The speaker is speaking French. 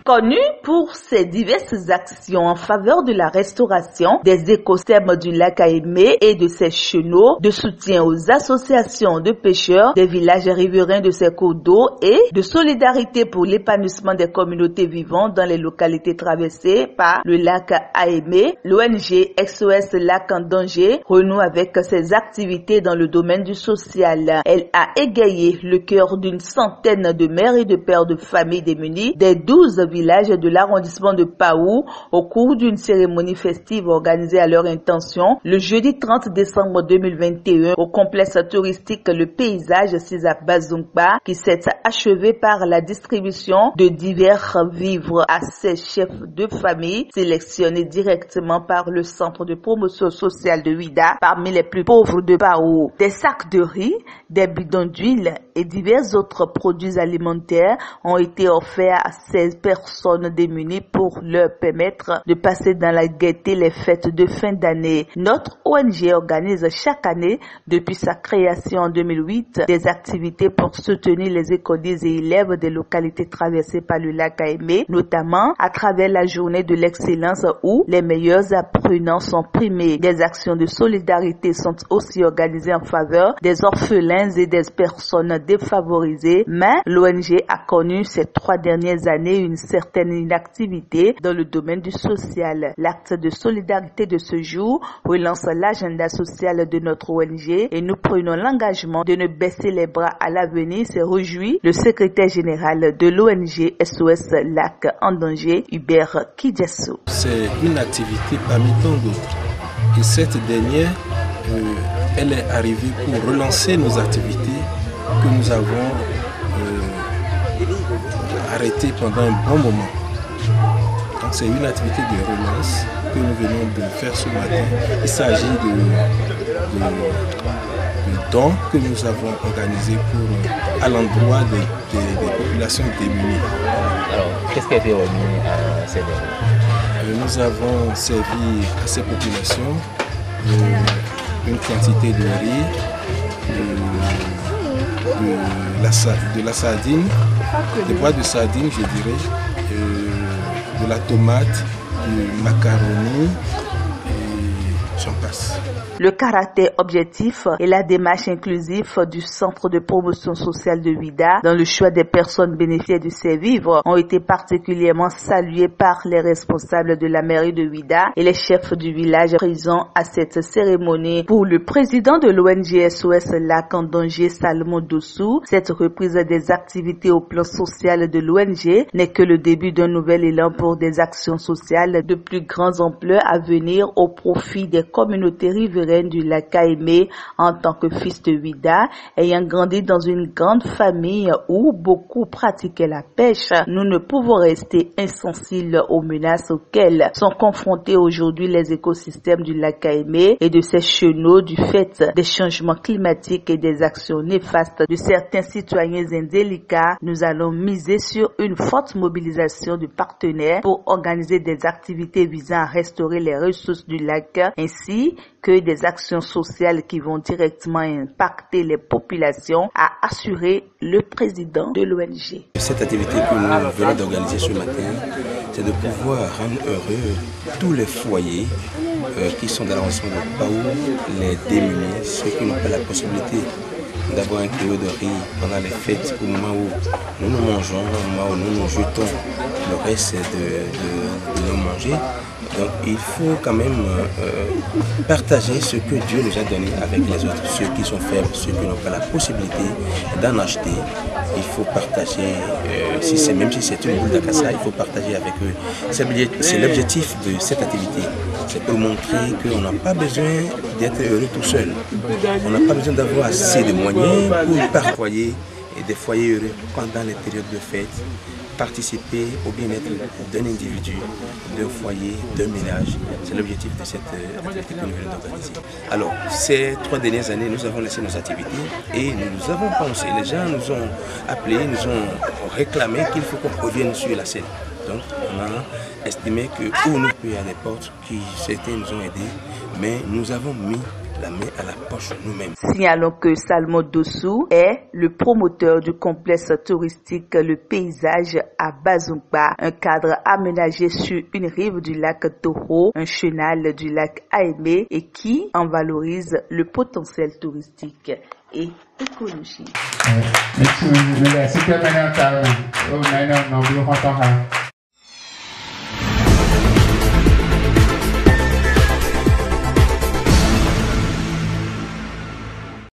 Connu pour ses diverses actions en faveur de la restauration des écosystèmes du lac Aimé et de ses chenaux, de soutien aux associations de pêcheurs des villages riverains de ses cours d'eau et de solidarité pour l'épanouissement des communautés vivantes dans les localités traversées par le lac Aimé, l'ONG SOS Lac en danger renoue avec ses activités dans le domaine du social. Elle a égayé le cœur d'une centaine de mères et de pères de familles démunies des 12 villages de l'arrondissement de Paou au cours d'une cérémonie festive organisée à leur intention le jeudi 30 décembre 2021 au complexe touristique Le Paysage César Bazumba qui s'est achevé par la distribution de divers vivres à ces chefs de famille sélectionnés directement par le centre de promotion sociale de Ouidah parmi les plus pauvres de Paou. Des sacs de riz, des bidons d'huile et divers autres produits alimentaires ont été offerts à ces personnes démunies pour leur permettre de passer dans la gaieté les fêtes de fin d'année. Notre ONG organise chaque année, depuis sa création en 2008, des activités pour soutenir les écoliers et élèves des localités traversées par le lac Aimé, notamment à travers la journée de l'excellence où les meilleurs apprenants sont primés. Des actions de solidarité sont aussi organisées en faveur des orphelins et des personnes défavorisées, mais l'ONG a connu ces 3 dernières années une certaine inactivité dans le domaine du social. L'acte de solidarité de ce jour relance l'agenda social de notre ONG et nous prenons l'engagement de ne baisser les bras à l'avenir, s'est réjoui le secrétaire général de l'ONG SOS Lac en danger, Hubert Kidjassou. C'est une activité parmi tant d'autres et cette dernière elle est arrivée pour relancer nos activités que nous avons arrêtées pendant un bon moment. Donc c'est une activité de relance que nous venons de faire ce matin. Il s'agit de dons que nous avons organisés à l'endroit des populations démunies. Alors, qu'est-ce qui a été remis à ces dons? Nous avons servi à ces populations une quantité de riz, de la sardine, des boîtes de sardines, je dirais, de la tomate, du macaroni et j'en passe. Le caractère objectif et la démarche inclusive du Centre de promotion sociale de Ouidah dans le choix des personnes bénéficiaires de ces vivres ont été particulièrement salués par les responsables de la mairie de Ouidah et les chefs du village présents à cette cérémonie. Pour le président de l'ONG SOS Lac en danger, Salomon Dossou, cette reprise des activités au plan social de l'ONG n'est que le début d'un nouvel élan pour des actions sociales de plus grande ampleur à venir au profit des communautés riveraines du lac Aimé. En tant que fils de Ouidah, ayant grandi dans une grande famille où beaucoup pratiquaient la pêche, nous ne pouvons rester insensibles aux menaces auxquelles sont confrontés aujourd'hui les écosystèmes du lac Aimé et de ses chenaux du fait des changements climatiques et des actions néfastes de certains citoyens indélicats. Nous allons miser sur une forte mobilisation de partenaires pour organiser des activités visant à restaurer les ressources du lac ainsi que des actions sociales qui vont directement impacter les populations, a assuré le président de l'ONG. Cette activité que nous venons d'organiser ce matin, c'est de pouvoir rendre heureux tous les foyers qui sont dans l'arrondissement de Paou, les démunis, ceux qui n'ont pas la possibilité d'avoir un kilo de riz pendant les fêtes, au moment où nous nous mangeons, au moment où nous nous jetons le reste de nos manger. Donc il faut quand même partager ce que Dieu nous a donné avec les autres, ceux qui sont faibles, ceux qui n'ont pas la possibilité d'en acheter. Il faut partager, même si c'est une boule d'acassa, il faut partager avec eux. C'est l'objectif de cette activité. C'est pour montrer qu'on n'a pas besoin d'être heureux tout seul. On n'a pas besoin d'avoir assez de moyens pour parfoyer et des foyers heureux pendant les périodes de fête. Participer au bien-être d'un individu, d'un foyer, d'un ménage. C'est l'objectif de cette activité que nous venons d'organiser. Alors, ces 3 dernières années, nous avons laissé nos activités et nous avons pensé, les gens nous ont appelés, nous ont réclamé qu'il faut qu'on revienne sur la scène. Donc, on a estimé que où nous, il y a des portes qui, certains nous ont aidés, mais nous avons mis la main à la poche nous-mêmes. Signalons que Salmon Dossou est le promoteur du complexe touristique Le Paysage à Bazumba, un cadre aménagé sur une rive du lac Toho, un chenal du lac Aimé et qui en valorise le potentiel touristique et écologique. Merci.